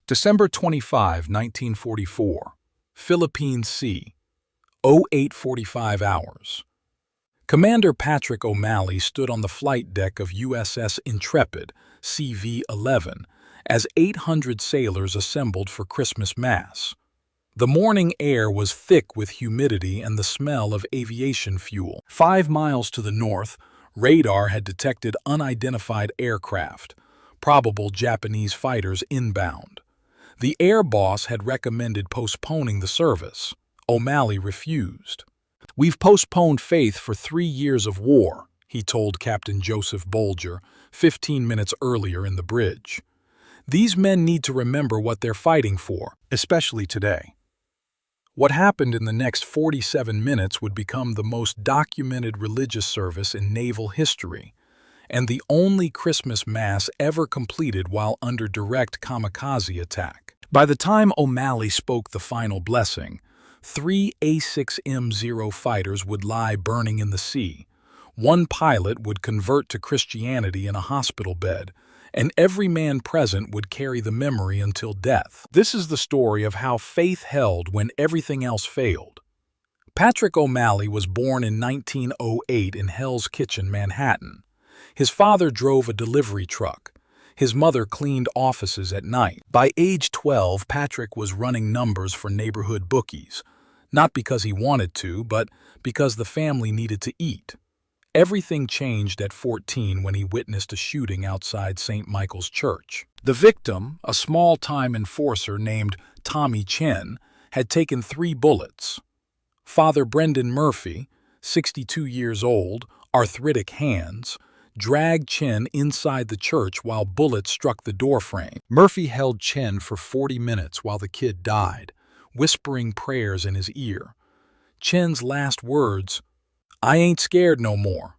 December 25, 1944. Philippine Sea. 08:45 hours. Commander Patrick O'Malley stood on the flight deck of USS Intrepid, CV-11, as 800 sailors assembled for Christmas Mass. The morning air was thick with humidity and the smell of aviation fuel. 5 miles to the north, radar had detected unidentified aircraft, probable Japanese fighters inbound. The air boss had recommended postponing the service. O'Malley refused. "We've postponed faith for 3 years of war," he told Captain Joseph Bolger 15 minutes earlier in the bridge. "These men need to remember what they're fighting for, especially today." What happened in the next 47 minutes would become the most documented religious service in naval history, and the only Christmas Mass ever completed while under direct kamikaze attack. By the time O'Malley spoke the final blessing, 3 A6M Zero fighters would lie burning in the sea, 1 pilot would convert to Christianity in a hospital bed, and every man present would carry the memory until death. This is the story of how faith held when everything else failed. Patrick O'Malley was born in 1908 in Hell's Kitchen, Manhattan. His father drove a delivery truck. His mother cleaned offices at night. By age 12, Patrick was running numbers for neighborhood bookies, not because he wanted to, but because the family needed to eat. Everything changed at 14 when he witnessed a shooting outside St. Michael's Church. The victim, a small-time enforcer named Tommy Chen, had taken 3 bullets. Father Brendan Murphy, 62 years old, arthritic hands, dragged Chen inside the church while bullets struck the doorframe. Murphy held Chen for 40 minutes while the kid died, whispering prayers in his ear. Chen's last words, "I ain't scared no more."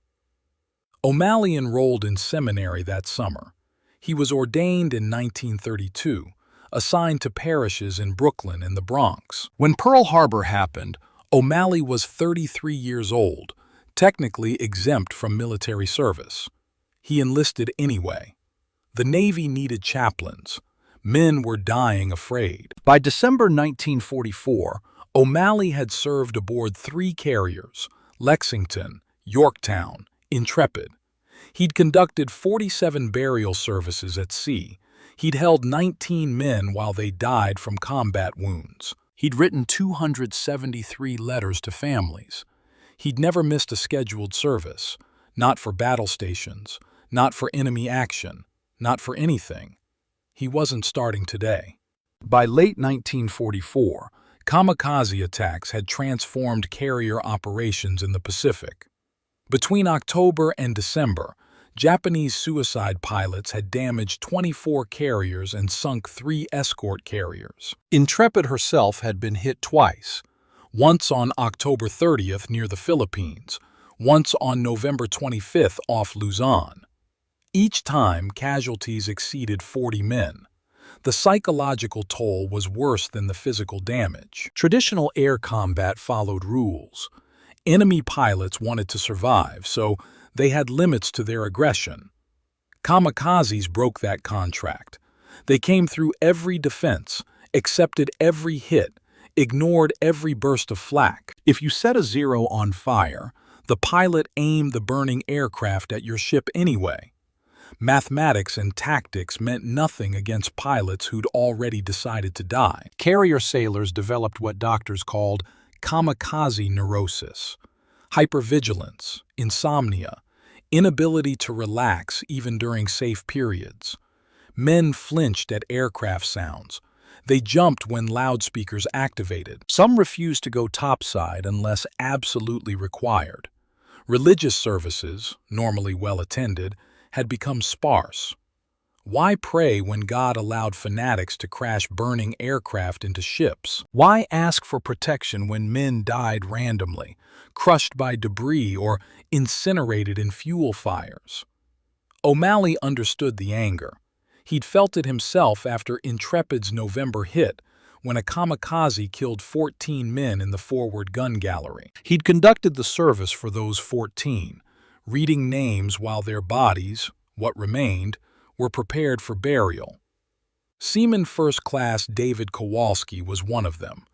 O'Malley enrolled in seminary that summer. He was ordained in 1932, assigned to parishes in Brooklyn and the Bronx. When Pearl Harbor happened, O'Malley was 33 years old, technically exempt from military service. He enlisted anyway. The Navy needed chaplains. Men were dying afraid. By December 1944, O'Malley had served aboard 3 carriers: Lexington, Yorktown, Intrepid. He'd conducted 47 burial services at sea. He'd held 19 men while they died from combat wounds. He'd written 273 letters to families. He'd never missed a scheduled service, not for battle stations, not for enemy action, not for anything. He wasn't starting today. By late 1944, kamikaze attacks had transformed carrier operations in the Pacific. Between October and December, Japanese suicide pilots had damaged 24 carriers and sunk 3 escort carriers. Intrepid herself had been hit twice. Once on October 30th near the Philippines, once on November 25th off Luzon. Each time, casualties exceeded 40 men. The psychological toll was worse than the physical damage. Traditional air combat followed rules. Enemy pilots wanted to survive, so they had limits to their aggression. Kamikazes broke that contract. They came through every defense, accepted every hit, ignored every burst of flak. If you set a Zero on fire, the pilot aimed the burning aircraft at your ship anyway. Mathematics and tactics meant nothing against pilots who'd already decided to die. Carrier sailors developed what doctors called kamikaze neurosis, hypervigilance, insomnia, inability to relax even during safe periods. Men flinched at aircraft sounds. They jumped when loudspeakers activated. Some refused to go topside unless absolutely required. Religious services, normally well attended, had become sparse. Why pray when God allowed fanatics to crash burning aircraft into ships? Why ask for protection when men died randomly, crushed by debris or incinerated in fuel fires? O'Malley understood the anger. He'd felt it himself after Intrepid's November hit, when a kamikaze killed 14 men in the forward gun gallery. He'd conducted the service for those 14, reading names while their bodies, what remained, were prepared for burial. Seaman First Class David Kowalski was one of them.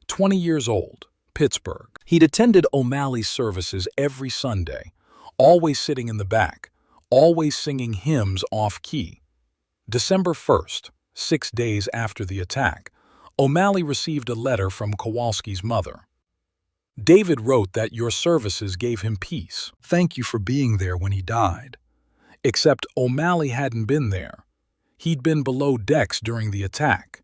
20 years old, Pittsburgh. He'd attended O'Malley's services every Sunday, always sitting in the back, always singing hymns off-key. December 1st, 6 days after the attack, O'Malley received a letter from Kowalski's mother. David wrote that your services gave him peace. Thank you for being there when he died. Except O'Malley hadn't been there. He'd been below decks during the attack.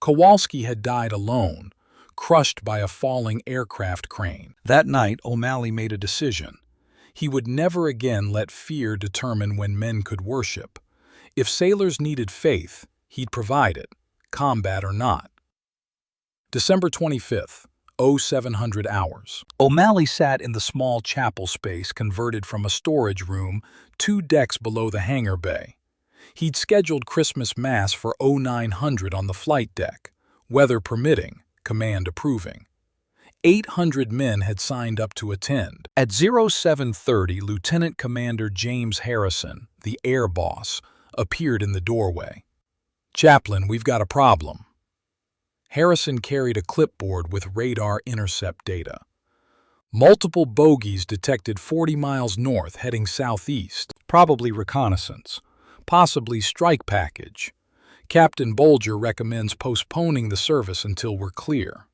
Kowalski had died alone, crushed by a falling aircraft crane. That night, O'Malley made a decision. He would never again let fear determine when men could worship. If sailors needed faith, he'd provide it, combat or not. December 25th, 0700 hours. O'Malley sat in the small chapel space converted from a storage room 2 decks below the hangar bay. He'd scheduled Christmas Mass for 0900 on the flight deck, weather permitting, command approving. 800 men had signed up to attend. At 0730, Lieutenant Commander James Harrison, the air boss, appeared in the doorway. "Chaplain, we've got a problem." Harrison carried a clipboard with radar intercept data. Multiple bogies detected 40 miles north heading southeast, probably reconnaissance, possibly strike package. Captain Bolger recommends postponing the service until we're clear.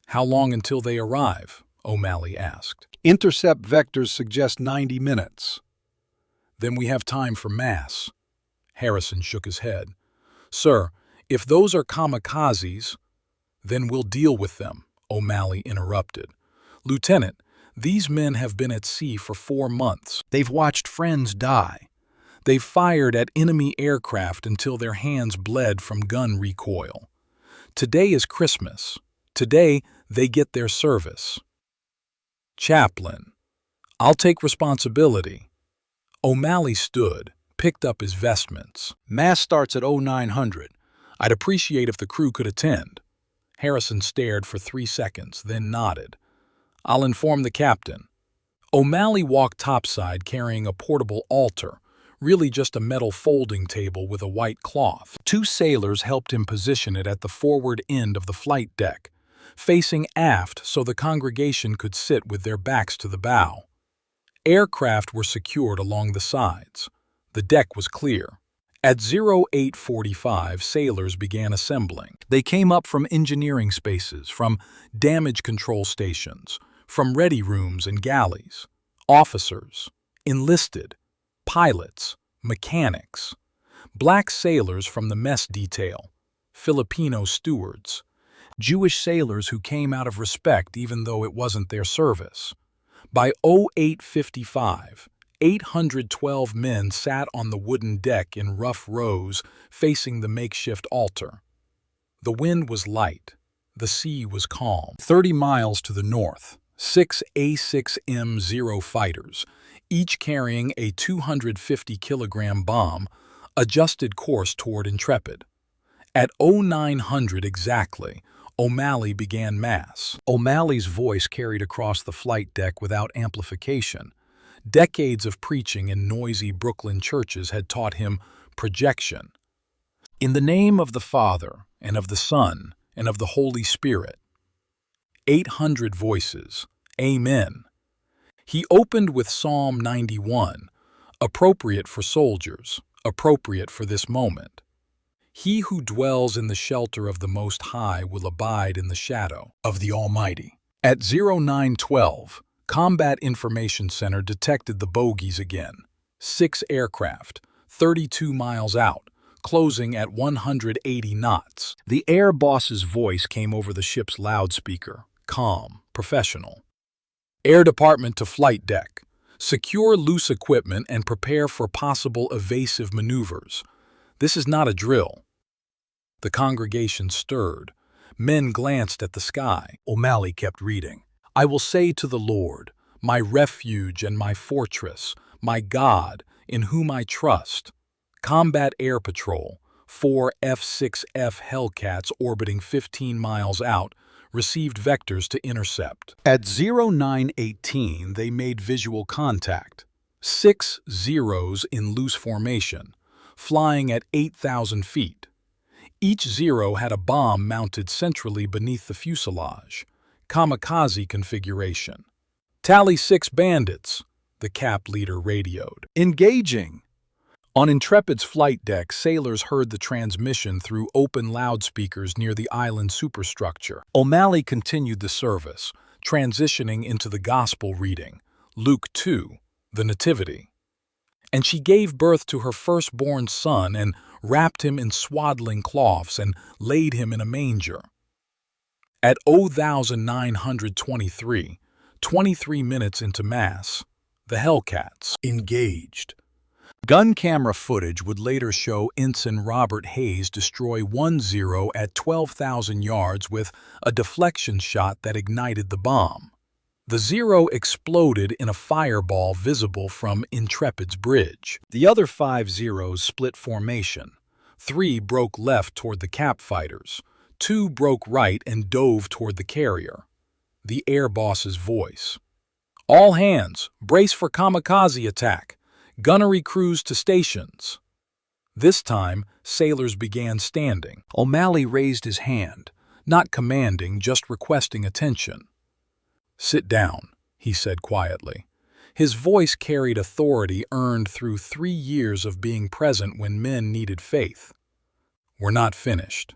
"How long until they arrive?" O'Malley asked. "Intercept vectors suggest 90 minutes. "Then we have time for Mass." Harrison shook his head. "Sir, if those are kamikazes, then we'll deal with them," O'Malley interrupted. "Lieutenant, these men have been at sea for 4 months. They've watched friends die. They've fired at enemy aircraft until their hands bled from gun recoil. Today is Christmas. Today, they get their service." "Chaplain, I'll take responsibility." O'Malley stood, picked up his vestments. "Mass starts at 0900. I'd appreciate if the crew could attend." Harrison stared for 3 seconds, then nodded. "I'll inform the captain." O'Malley walked topside carrying a portable altar, really just a metal folding table with a white cloth. 2 sailors helped him position it at the forward end of the flight deck, facing aft so the congregation could sit with their backs to the bow. Aircraft were secured along the sides. The deck was clear. At 0845, sailors began assembling. They came up from engineering spaces, from damage control stations, from ready rooms and galleys. Officers, enlisted, pilots, mechanics, black sailors from the mess detail, Filipino stewards, Jewish sailors who came out of respect even though it wasn't their service. By 0855, 812 men sat on the wooden deck in rough rows facing the makeshift altar. The wind was light. The sea was calm. 30 miles to the north, 6 A6M Zero fighters, each carrying a 250-kilogram bomb, adjusted course toward Intrepid. At 0900 exactly, O'Malley began Mass. O'Malley's voice carried across the flight deck without amplification. Decades of preaching in noisy Brooklyn churches had taught him projection. "In the name of the Father, and of the Son, and of the Holy Spirit." 800 voices. Amen. He opened with Psalm 91, appropriate for soldiers, appropriate for this moment. "He who dwells in the shelter of the Most High will abide in the shadow of the Almighty." At 0912, Combat Information Center detected the bogies again. 6 aircraft, 32 miles out, closing at 180 knots. The air boss's voice came over the ship's loudspeaker, calm, professional. "Air Department to flight deck. Secure loose equipment and prepare for possible evasive maneuvers. This is not a drill." The congregation stirred. Men glanced at the sky. O'Malley kept reading. "I will say to the Lord, my refuge and my fortress, my God, in whom I trust." Combat Air Patrol, 4 F-6F Hellcats orbiting 15 miles out, received vectors to intercept. At 0918, they made visual contact. 6 Zeros in loose formation, flying at 8,000 feet. Each Zero had a bomb mounted centrally beneath the fuselage, kamikaze configuration. "Tally 6 bandits," the cap leader radioed. Engaging. On Intrepid's flight deck, sailors heard the transmission through open loudspeakers near the island superstructure. O'Malley continued the service, transitioning into the gospel reading, Luke 2, the Nativity. "And she gave birth to her firstborn son and wrapped him in swaddling cloths and laid him in a manger." At 0923, 23 minutes into Mass, the Hellcats engaged. Gun camera footage would later show Ensign Robert Hayes destroy one Zero at 12,000 yards with a deflection shot that ignited the bomb. The Zero exploded in a fireball visible from Intrepid's bridge. The other 5 Zeros split formation. 3 broke left toward the cap fighters. 2 broke right and dove toward the carrier. The air boss's voice. "All hands, brace for kamikaze attack. Gunnery crews to stations." This time, sailors began standing. O'Malley raised his hand, not commanding, just requesting attention. "Sit down," he said quietly. His voice carried authority earned through 3 years of being present when men needed faith. "We're not finished."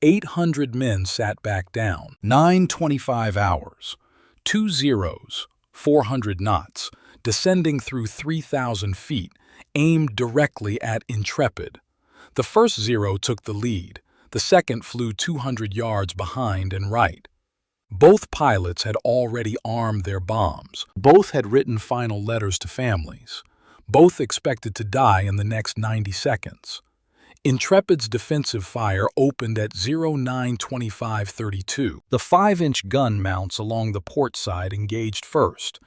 800 men sat back down. 9:25 hours. 2 Zeros, 400 knots, descending through 3,000 feet, aimed directly at Intrepid. The first Zero took the lead. The second flew 200 yards behind and right. Both pilots had already armed their bombs. Both had written final letters to families. Both expected to die in the next 90 seconds. Intrepid's defensive fire opened at 09:25:32. The 5-inch gun mounts along the port side engaged first.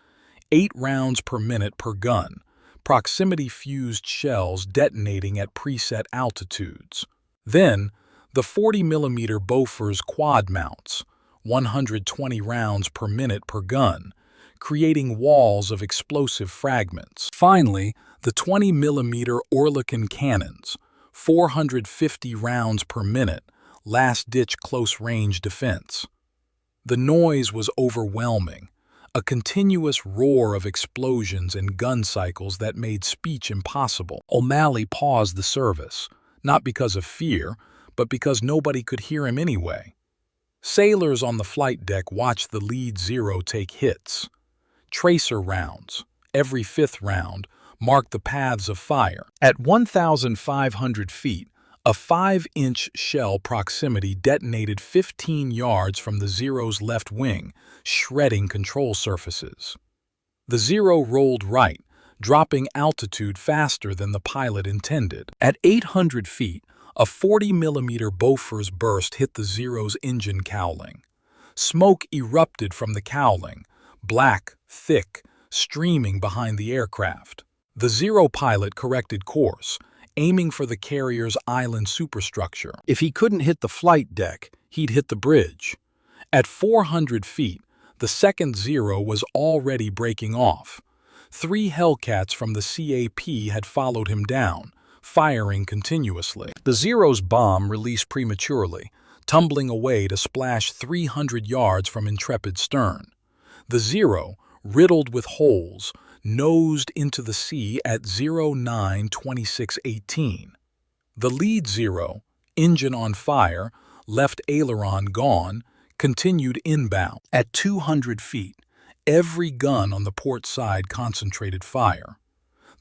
8 rounds per minute per gun, proximity-fused shells detonating at preset altitudes. Then, the 40mm Bofors quad mounts, 120 rounds per minute per gun, creating walls of explosive fragments. Finally, the 20mm Oerlikon cannons, 450 rounds per minute, last-ditch close-range defense. The noise was overwhelming, a continuous roar of explosions and gun cycles that made speech impossible. O'Malley paused the service, not because of fear, but because nobody could hear him anyway. Sailors on the flight deck watched the lead Zero take hits. Tracer rounds, every 5th round, marked the paths of fire. At 1,500 feet, a 5-inch shell proximity detonated 15 yards from the Zero's left wing, shredding control surfaces. The Zero rolled right, dropping altitude faster than the pilot intended. At 800 feet, a 40mm Bofors burst hit the Zero's engine cowling. Smoke erupted from the cowling, black, thick, streaming behind the aircraft. The Zero pilot corrected course, aiming for the carrier's island superstructure. If he couldn't hit the flight deck, he'd hit the bridge. At 400 feet, the second Zero was already breaking off. 3 Hellcats from the CAP had followed him down, firing continuously. The Zero's bomb released prematurely, tumbling away to splash 300 yards from Intrepid's stern. The Zero, riddled with holes, nosed into the sea at 09:26:18. The lead Zero, engine on fire, left aileron gone, continued inbound. At 200 feet, every gun on the port side concentrated fire.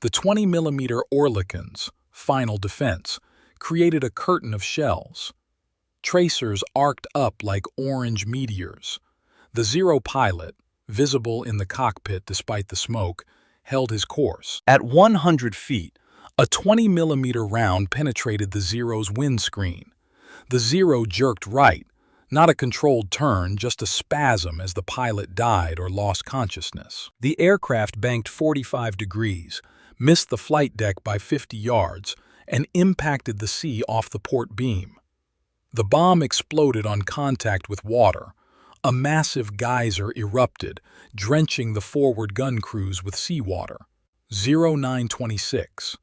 The 20mm Oerlikons, final defense, created a curtain of shells. Tracers arced up like orange meteors. The Zero pilot, visible in the cockpit despite the smoke, held his course. At 100 feet, a 20mm round penetrated the Zero's windscreen. The Zero jerked right, not a controlled turn, just a spasm as the pilot died or lost consciousness. The aircraft banked 45 degrees, missed the flight deck by 50 yards, and impacted the sea off the port beam. The bomb exploded on contact with water. A massive geyser erupted, drenching the forward gun crews with seawater. 09:26.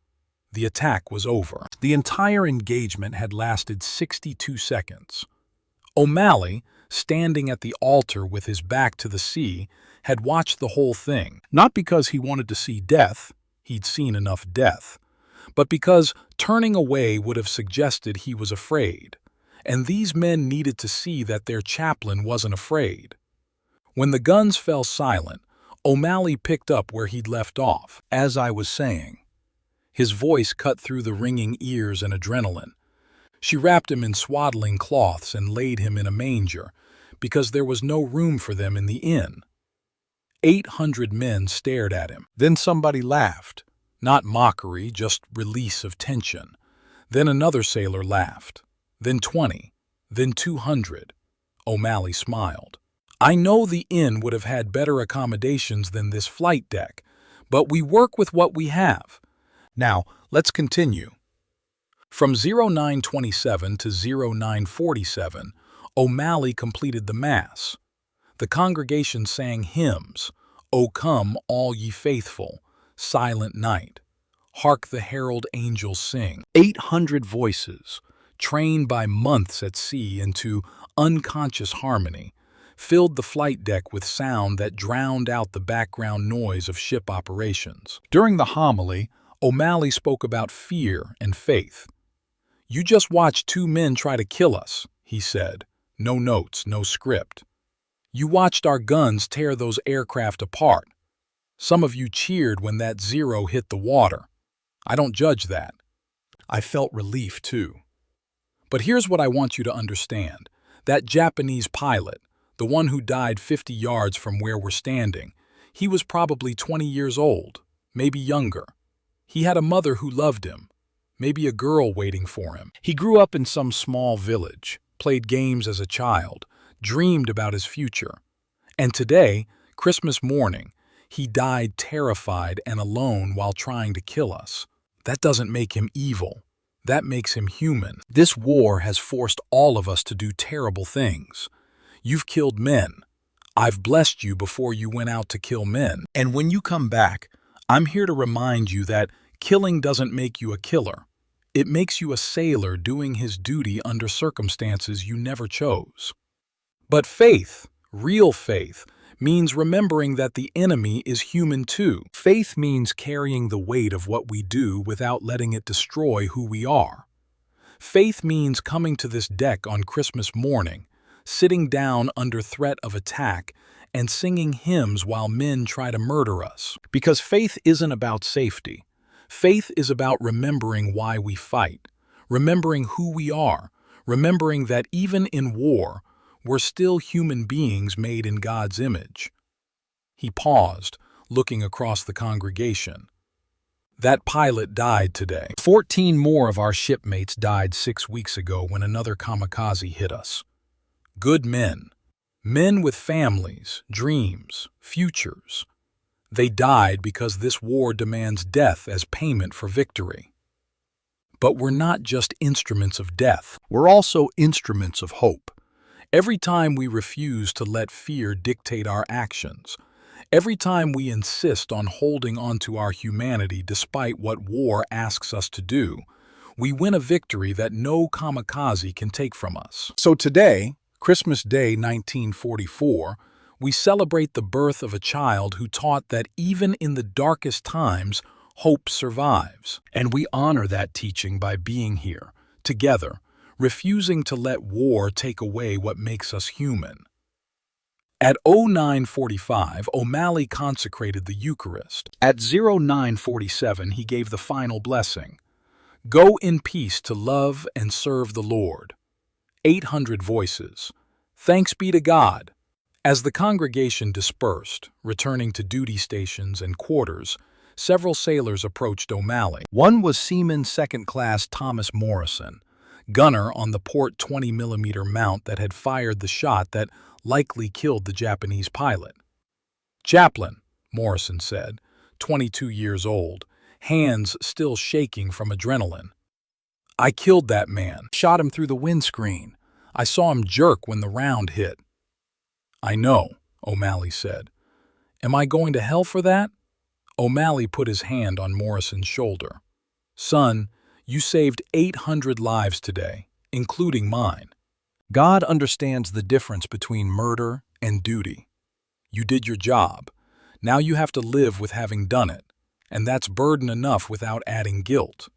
The attack was over. The entire engagement had lasted 62 seconds. O'Malley, standing at the altar with his back to the sea, had watched the whole thing, not because he wanted to see death, he'd seen enough death, but because turning away would have suggested he was afraid, and these men needed to see that their chaplain wasn't afraid. When the guns fell silent, O'Malley picked up where he'd left off. As I was saying, his voice cut through the ringing ears and adrenaline. She wrapped him in swaddling cloths and laid him in a manger, because there was no room for them in the inn. 800 men stared at him. Then somebody laughed. Not mockery, just release of tension. Then another sailor laughed. Then 20. Then 200. O'Malley smiled. I know the inn would have had better accommodations than this flight deck, but we work with what we have. Now, let's continue. From 0927 to 0947, O'Malley completed the Mass. The congregation sang hymns, O come, all ye faithful, Silent Night, Hark the herald angels sing. 800 voices, trained by months at sea into unconscious harmony, filled the flight deck with sound that drowned out the background noise of ship operations. During the homily, O'Malley spoke about fear and faith. You just watched 2 men try to kill us, he said. No notes, no script. You watched our guns tear those aircraft apart. Some of you cheered when that Zero hit the water. I don't judge that. I felt relief, too. But here's what I want you to understand. That Japanese pilot, the one who died 50 yards from where we're standing, he was probably 20 years old, maybe younger. He had a mother who loved him, maybe a girl waiting for him. He grew up in some small village, played games as a child, dreamed about his future. And today, Christmas morning, he died terrified and alone while trying to kill us. That doesn't make him evil. That makes him human. This war has forced all of us to do terrible things. You've killed men. I've blessed you before you went out to kill men. And when you come back, I'm here to remind you that killing doesn't make you a killer. It makes you a sailor doing his duty under circumstances you never chose. But faith, real faith, means remembering that the enemy is human too. Faith means carrying the weight of what we do without letting it destroy who we are. Faith means coming to this deck on Christmas morning, sitting down under threat of attack, and singing hymns while men try to murder us. Because faith isn't about safety. Faith is about remembering why we fight, remembering who we are, remembering that even in war, we're still human beings made in God's image. He paused, looking across the congregation. That pilot died today. 14 more of our shipmates died 6 weeks ago when another kamikaze hit us. Good men. Men with families, dreams, futures. They died because this war demands death as payment for victory. But we're not just instruments of death. We're also instruments of hope. Every time we refuse to let fear dictate our actions, every time we insist on holding on to our humanity despite what war asks us to do, we win a victory that no kamikaze can take from us. So today, Christmas Day 1944, we celebrate the birth of a child who taught that even in the darkest times, hope survives. And we honor that teaching by being here, together, refusing to let war take away what makes us human. At 0945, O'Malley consecrated the Eucharist. At 0947, he gave the final blessing. Go in peace to love and serve the Lord. 800 voices. Thanks be to God. As the congregation dispersed, returning to duty stations and quarters, several sailors approached O'Malley. One was Seaman Second Class Thomas Morrison, gunner on the port 20mm mount that had fired the shot that likely killed the Japanese pilot. Chaplain, Morrison said, 22 years old, hands still shaking from adrenaline. I killed that man, shot him through the windscreen. I saw him jerk when the round hit. I know, O'Malley said. Am I going to hell for that? O'Malley put his hand on Morrison's shoulder. "Son, you saved 800 lives today, including mine." God understands the difference between murder and duty. You did your job. Now you have to live with having done it, and that's burden enough without adding guilt.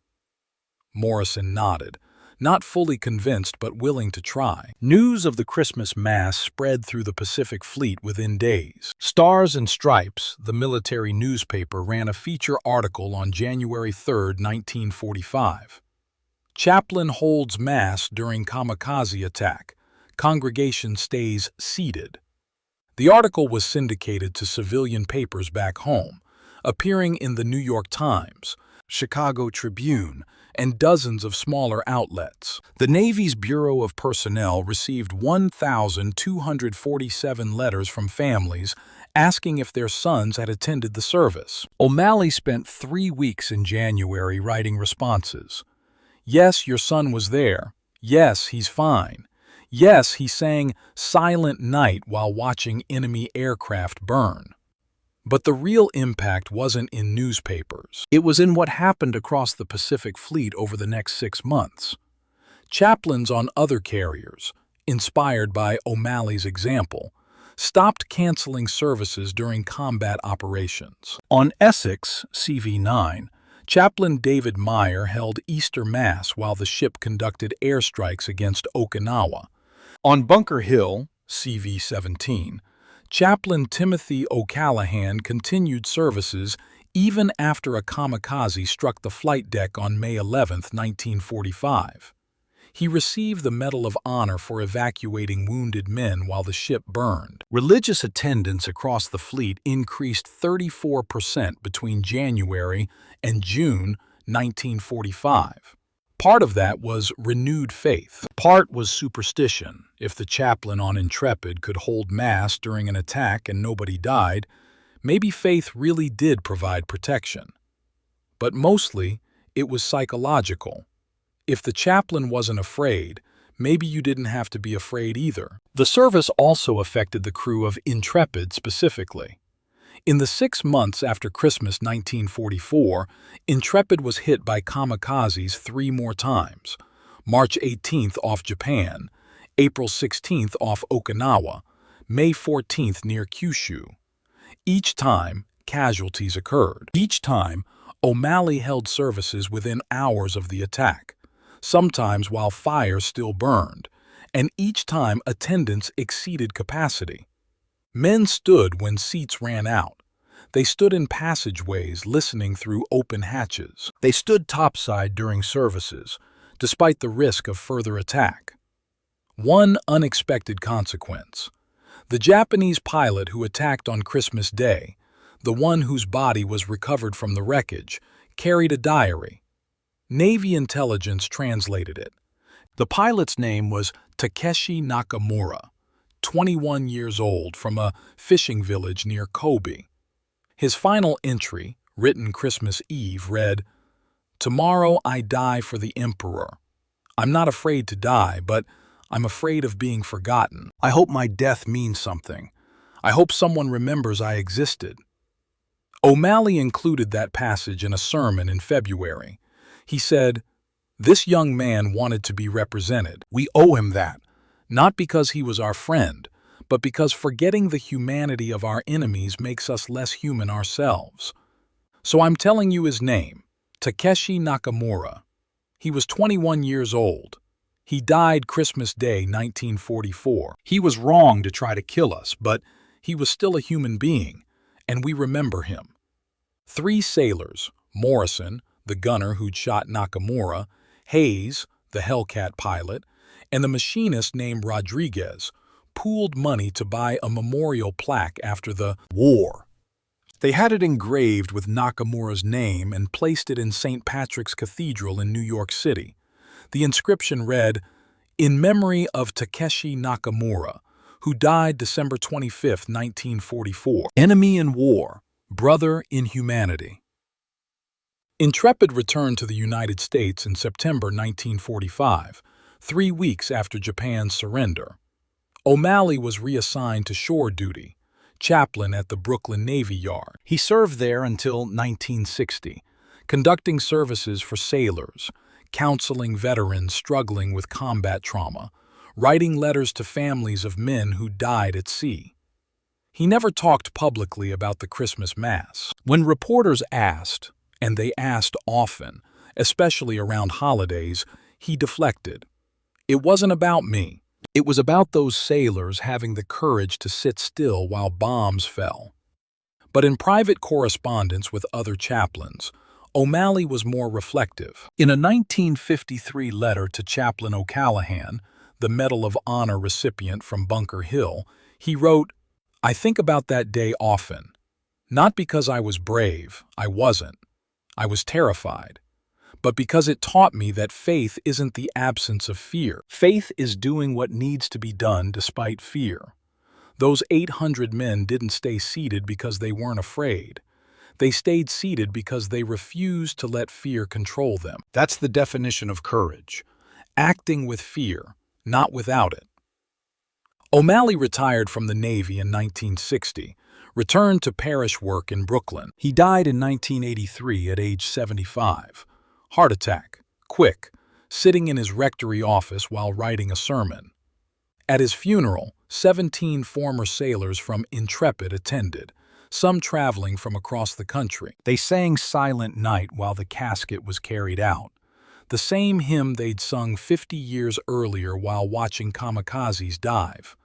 Morrison nodded, not fully convinced but willing to try. News of the Christmas Mass spread through the Pacific Fleet within days. Stars and Stripes, the military newspaper, ran a feature article on January 3, 1945. Chaplain holds Mass during kamikaze attack. Congregation stays seated. The article was syndicated to civilian papers back home, appearing in the New York Times, Chicago Tribune, and dozens of smaller outlets. The Navy's Bureau of Personnel received 1,247 letters from families asking if their sons had attended the service. O'Malley spent 3 weeks in January writing responses. Yes, your son was there. Yes, he's fine. Yes, he sang Silent Night while watching enemy aircraft burn. But the real impact wasn't in newspapers. It was in what happened across the Pacific Fleet over the next 6 months. Chaplains on other carriers, inspired by O'Malley's example, stopped canceling services during combat operations. On Essex, CV-9, Chaplain David Meyer held Easter Mass while the ship conducted airstrikes against Okinawa. On Bunker Hill, CV-17, Chaplain Timothy O'Callahan continued services even after a kamikaze struck the flight deck on May 11, 1945. He received the Medal of Honor for evacuating wounded men while the ship burned. Religious attendance across the fleet increased 34% between January and June 1945. Part of that was renewed faith. Part was superstition. If the chaplain on Intrepid could hold Mass during an attack and nobody died, maybe faith really did provide protection. But mostly, it was psychological. If the chaplain wasn't afraid, maybe you didn't have to be afraid either. The service also affected the crew of Intrepid specifically. In the 6 months after Christmas 1944, Intrepid was hit by kamikazes 3 more times. March 18th off Japan, April 16th off Okinawa, May 14th near Kyushu. Each time, casualties occurred. Each time, O'Malley held services within hours of the attack, sometimes while fire still burned, and each time attendance exceeded capacity. Men stood when seats ran out. They stood in passageways listening through open hatches. They stood topside during services, despite the risk of further attack. One unexpected consequence. The Japanese pilot who attacked on Christmas Day, the one whose body was recovered from the wreckage, carried a diary. Navy intelligence translated it. The pilot's name was Takeshi Nakamura, 21 years old, from a fishing village near Kobe. His final entry, written Christmas Eve, read, "Tomorrow I die for the Emperor. I'm not afraid to die, but I'm afraid of being forgotten. I hope my death means something. I hope someone remembers I existed." O'Malley included that passage in a sermon in February. He said, "This young man wanted to be represented. We owe him that, not because he was our friend, but because forgetting the humanity of our enemies makes us less human ourselves. So I'm telling you his name, Takeshi Nakamura. He was 21 years old. He died Christmas Day, 1944. He was wrong to try to kill us, but he was still a human being, and we remember him." 3 sailors, Morrison, the gunner who'd shot Nakamura, Hayes, the Hellcat pilot, and the machinist named Rodriguez, pooled money to buy a memorial plaque after the war. They had it engraved with Nakamura's name and placed it in St. Patrick's Cathedral in New York City. The inscription read, "In memory of Takeshi Nakamura, who died December 25, 1944. Enemy in war, brother in humanity." Intrepid returned to the United States in September 1945, 3 weeks after Japan's surrender. O'Malley was reassigned to shore duty, chaplain at the Brooklyn Navy Yard. He served there until 1960, conducting services for sailors, counseling veterans struggling with combat trauma, writing letters to families of men who died at sea. He never talked publicly about the Christmas Mass. When reporters asked, and they asked often, especially around holidays, he deflected. It wasn't about me. It was about those sailors having the courage to sit still while bombs fell. But in private correspondence with other chaplains, O'Malley was more reflective. In a 1953 letter to Chaplain O'Callaghan, the Medal of Honor recipient from Bunker Hill, he wrote, "I think about that day often. Not because I was brave, I wasn't. I was terrified. But because it taught me that faith isn't the absence of fear. Faith is doing what needs to be done despite fear. Those 800 men didn't stay seated because they weren't afraid. They stayed seated because they refused to let fear control them." That's the definition of courage. Acting with fear, not without it. O'Malley retired from the Navy in 1960, returned to parish work in Brooklyn. He died in 1983 at age 75. Heart attack, quick, sitting in his rectory office while writing a sermon. At his funeral, 17 former sailors from Intrepid attended, some traveling from across the country. They sang Silent Night while the casket was carried out, the same hymn they'd sung 50 years earlier while watching kamikazes dive.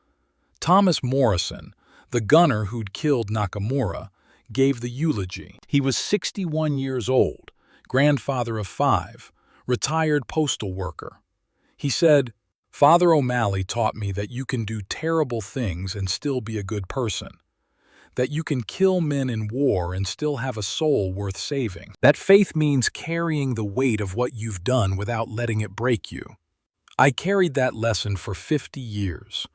Thomas Morrison, the gunner who'd killed Nakamura, gave the eulogy. He was 61 years old, grandfather of 5, retired postal worker. He said, "Father O'Malley taught me that you can do terrible things and still be a good person. That you can kill men in war and still have a soul worth saving. That faith means carrying the weight of what you've done without letting it break you. I carried that lesson for 50 years.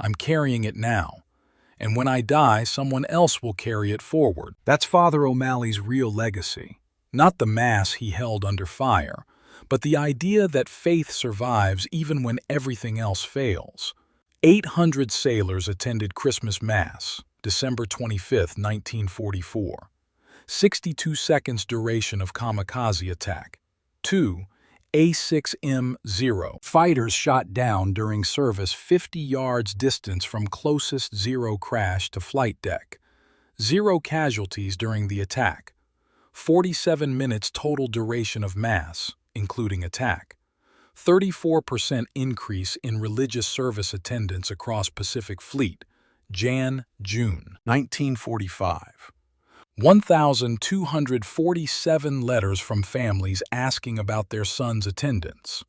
I'm carrying it now. And when I die, someone else will carry it forward." That's Father O'Malley's real legacy. Not the Mass he held under fire, but the idea that faith survives even when everything else fails. 800 sailors attended Christmas Mass, December 25, 1944. 62 seconds duration of kamikaze attack. 2. A6M Zero. Fighters shot down during service 50 yards distance from closest Zero crash to flight deck. 0 casualties during the attack. 47 minutes total duration of Mass, including attack. 34% increase in religious service attendance across Pacific Fleet, Jan-June 1945. 1,247 letters from families asking about their sons' attendance.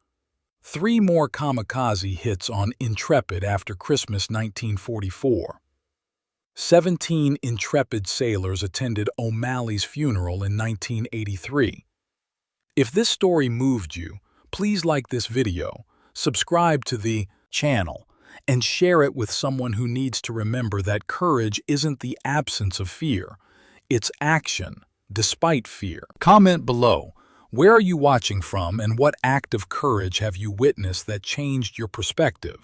3 more kamikaze hits on Intrepid after Christmas 1944. 17 Intrepid sailors attended O'Malley's funeral in 1983. If this story moved you, please like this video, subscribe to the channel, and share it with someone who needs to remember that courage isn't the absence of fear, it's action, despite fear. Comment below, where are you watching from and what act of courage have you witnessed that changed your perspective?